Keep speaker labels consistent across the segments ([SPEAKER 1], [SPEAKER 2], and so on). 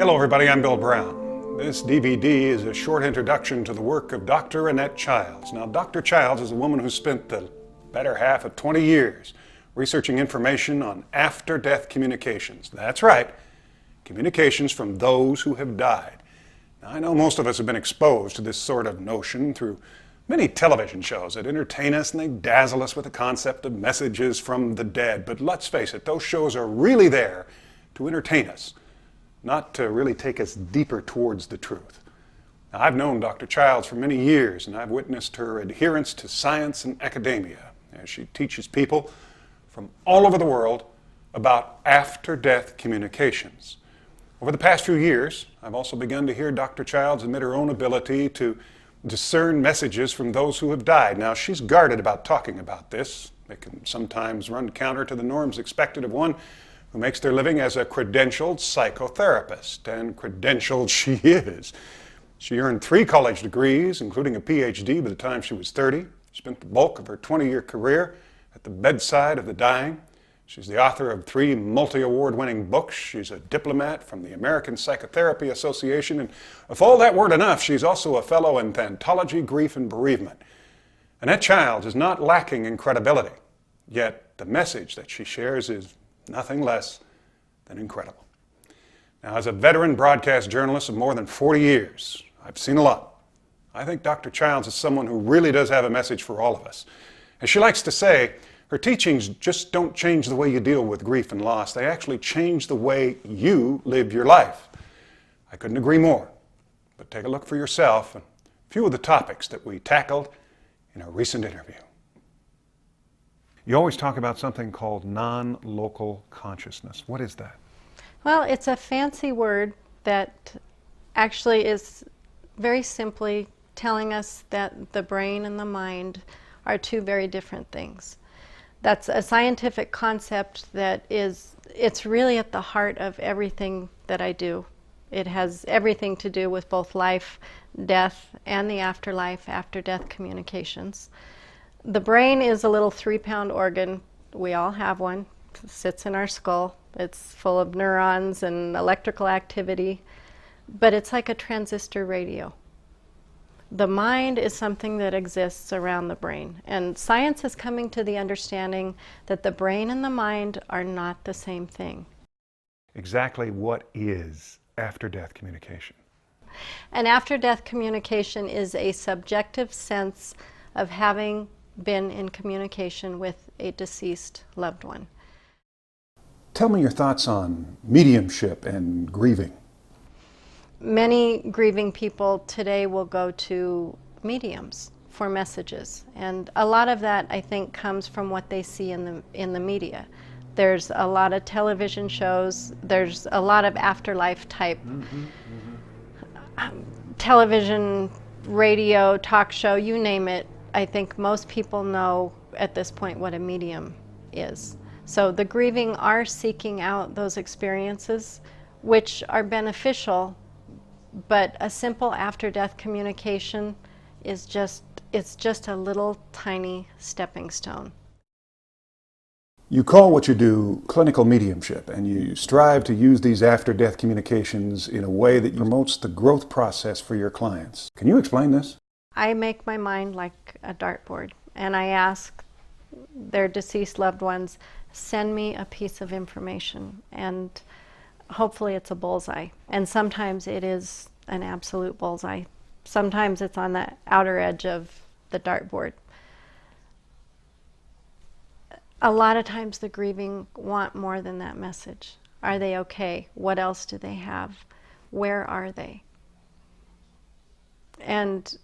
[SPEAKER 1] Hello everybody, I'm Bill Brown. This DVD is a short introduction to the work of Dr. Annette Childs. Now, Dr. Childs is a woman who spent the better half of 20 years researching information on after-death communications. That's right, communications from those who have died. Now, I know most of us have been exposed to this sort of notion through many television shows that entertain us and they dazzle us with the concept of messages from the dead. But let's face it, those shows are really there to entertain us, not to really take us deeper towards the truth. Now, I've known Dr. Childs for many years, and I've witnessed her adherence to science and academia as she teaches people from all over the world about after-death communications. Over the past few years, I've also begun to hear Dr. Childs admit her own ability to discern messages from those who have died. Now, she's guarded about talking about this. It can sometimes run counter to the norms expected of one who makes their living as a credentialed psychotherapist, and credentialed she is. She earned 3 college degrees, including a PhD by the time she was 30, spent the bulk of her 20-year career at the bedside of the dying. She's the author of 3 multi-award-winning books. She's a diplomat from the American Psychotherapy Association, and if all that weren't enough, she's also a fellow in Thantology, Grief, and Bereavement. Annette Childs is not lacking in credibility, yet the message that she shares is nothing less than incredible. Now, as a veteran broadcast journalist of more than 40 years, I've seen a lot. I think Dr. Childs is someone who really does have a message for all of us. As she likes to say, her teachings just don't change the way you deal with grief and loss. They actually change the way you live your life. I couldn't agree more. But take a look for yourself at a few of the topics that we tackled in a recent interview. You always talk about something called non-local consciousness. What is that?
[SPEAKER 2] Well, it's a fancy word that actually is very simply telling us that the brain and the mind are 2 very different things. That's a scientific concept that it's really at the heart of everything that I do. It has everything to do with both life, death, and the afterlife, after-death communications. The brain is a little 3-pound organ. We all have one. It sits in our skull. It's full of neurons and electrical activity, but it's like a transistor radio. The mind is something that exists around the brain, and science is coming to the understanding that the brain and the mind are not the same thing.
[SPEAKER 1] Exactly what is after-death communication?
[SPEAKER 2] An after-death communication is a subjective sense of having been in communication with a deceased loved one.
[SPEAKER 1] Tell me your thoughts on mediumship and grieving.
[SPEAKER 2] Many grieving people today will go to mediums for messages, and a lot of that, I think, comes from what they see in the media. There's a lot of television shows, there's a lot of afterlife type television, radio, talk show, you name it. I think most people know at this point what a medium is. So the grieving are seeking out those experiences which are beneficial, but a simple after-death communication is just a little tiny stepping stone.
[SPEAKER 1] You call what you do clinical mediumship, and you strive to use these after-death communications in a way that promotes the growth process for your clients. Can you explain this?
[SPEAKER 2] I make my mind like a dartboard, and I ask their deceased loved ones, send me a piece of information, and hopefully it's a bullseye. And sometimes it is an absolute bullseye. Sometimes it's on the outer edge of the dartboard. A lot of times the grieving want more than that message. Are they okay? What else do they have? Where are they? And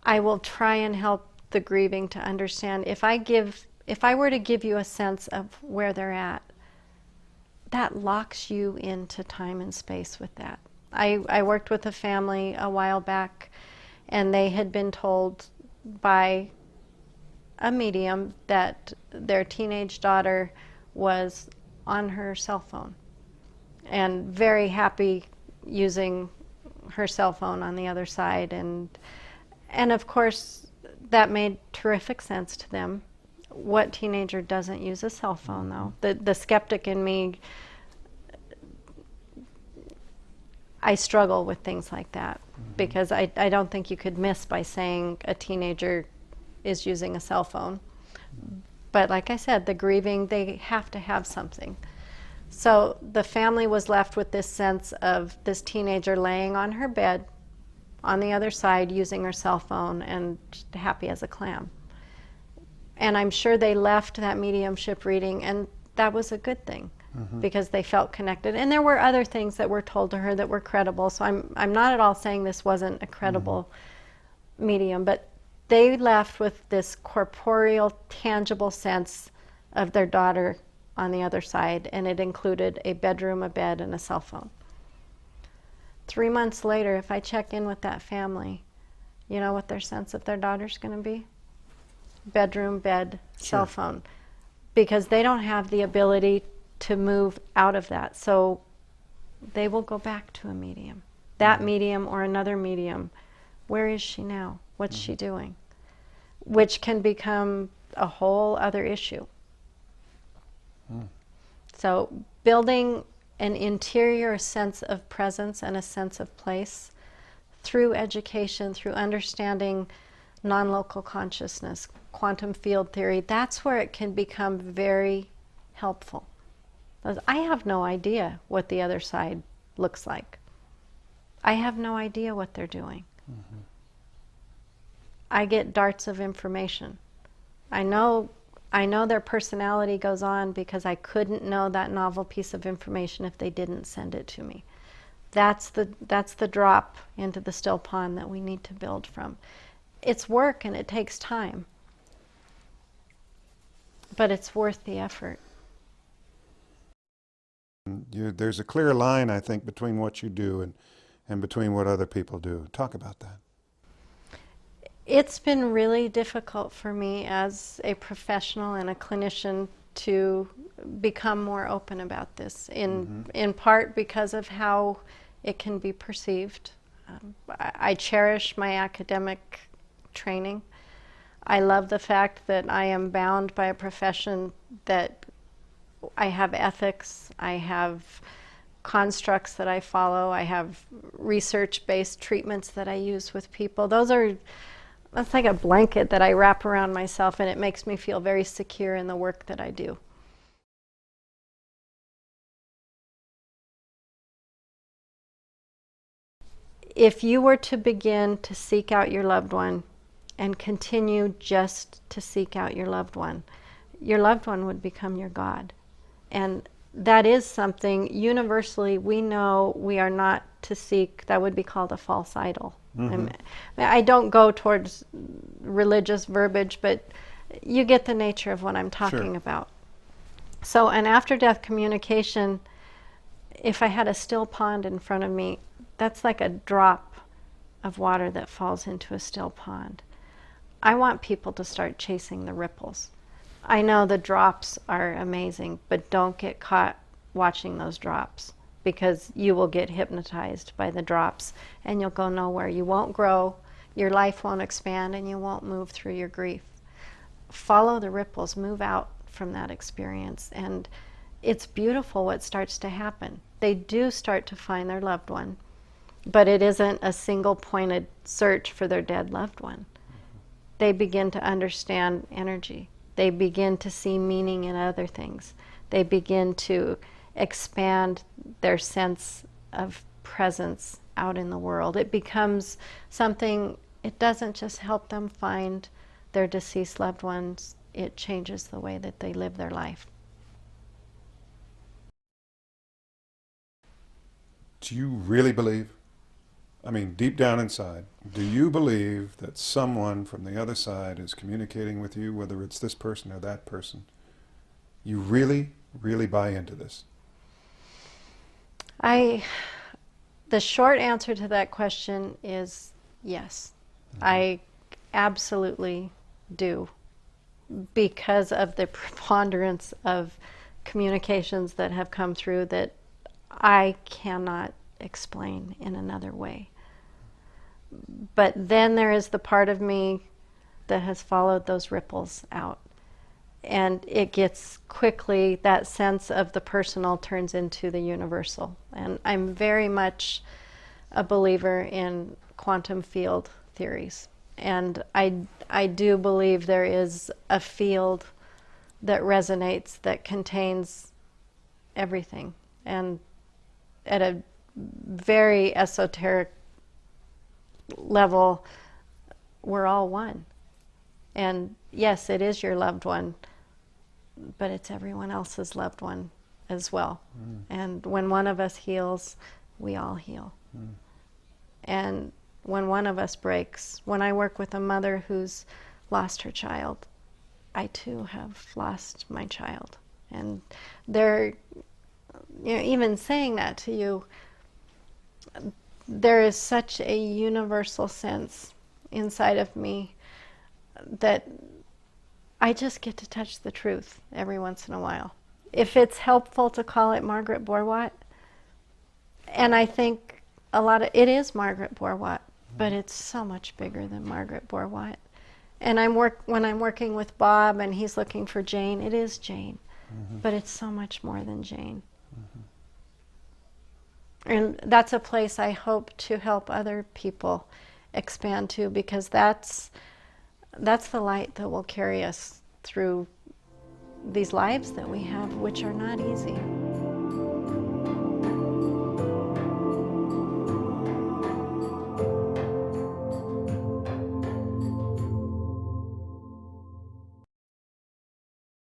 [SPEAKER 2] I will try and help the grieving to understand, if I were to give you a sense of where they're at, that locks you into time and space with that. I worked with a family a while back, and they had been told by a medium that their teenage daughter was on her cell phone and very happy using her cell phone on the other side, and of course that made terrific sense to them. What teenager doesn't use a cell phone, though? The skeptic in me I struggle with things like that because I don't think you could miss by saying a teenager is using a cell phone. But like I said, the grieving, they have to have something. So the family was left with this sense of this teenager laying on her bed on the other side using her cell phone and happy as a clam. And I'm sure they left that mediumship reading, and that was a good thing because they felt connected. And there were other things that were told to her that were credible. So I'm not at all saying this wasn't a credible medium, but they left with this corporeal, tangible sense of their daughter on the other side, and it included a bedroom, a bed, and a cell phone. 3 months later, if I check in with that family, you know what their sense of their daughter's going to be? Bedroom, bed, cell phone. Because they don't have the ability to move out of that. So they will go back to a medium. That medium or another medium. Where is she now? What's she doing? Which can become a whole other issue. So building an interior sense of presence and a sense of place through education, through understanding non-local consciousness, quantum field theory, that's where it can become very helpful. Because I have no idea what the other side looks like. I have no idea what they're doing. I get darts of information. I know their personality goes on because I couldn't know that novel piece of information if they didn't send it to me. That's the drop into the still pond that we need to build from. It's work and it takes time, but it's worth the effort.
[SPEAKER 1] There's a clear line, I think, between what you do and between what other people do. Talk about that.
[SPEAKER 2] It's been really difficult for me as a professional and a clinician to become more open about this, in part because of how it can be perceived. I cherish my academic training. I love the fact that I am bound by a profession that I have ethics, I have constructs that I follow, I have research-based treatments that I use with people. That's like a blanket that I wrap around myself, and it makes me feel very secure in the work that I do. If you were to begin to seek out your loved one and continue just to seek out your loved one would become your God. And that is something universally we know we are not to seek. That would be called a false idol. I don't go towards religious verbiage, but you get the nature of what I'm talking about. So an after-death communication, if I had a still pond in front of me, that's like a drop of water that falls into a still pond. I want people to start chasing the ripples. I know the drops are amazing, but don't get caught watching those drops, because you will get hypnotized by the drops and you'll go nowhere. You won't grow, your life won't expand, and you won't move through your grief. Follow the ripples, move out from that experience, and it's beautiful what starts to happen. They do start to find their loved one, but it isn't a single pointed search for their dead loved one. They begin to understand energy. They begin to see meaning in other things. They begin to expand their sense of presence out in the world. It becomes something, it doesn't just help them find their deceased loved ones, it changes the way that they live their life.
[SPEAKER 1] Do you really believe, I mean, deep down inside, do you believe that someone from the other side is communicating with you, whether it's this person or that person? You really, really buy into this?
[SPEAKER 2] The short answer to that question is yes. I absolutely do, because of the preponderance of communications that have come through that I cannot explain in another way. But then there is the part of me that has followed those ripples out. And it gets quickly, that sense of the personal turns into the universal. And I'm very much a believer in quantum field theories. And I do believe there is a field that resonates, that contains everything. And at a very esoteric level, we're all one. And yes, it is your loved one, but it's everyone else's loved one as well. And when one of us heals, we all heal. And when one of us breaks, when I work with a mother who's lost her child, I too have lost my child. And they're, even saying that to you, there is such a universal sense inside of me that I just get to touch the truth every once in a while. If it's helpful to call it Margaret Borwatt, and I think it is Margaret Borwatt, but it's so much bigger than Margaret Borwatt. And when I'm working with Bob and he's looking for Jane, it is Jane, but it's so much more than Jane. And that's a place I hope to help other people expand to, because that's the light that will carry us through these lives that we have, which are not easy.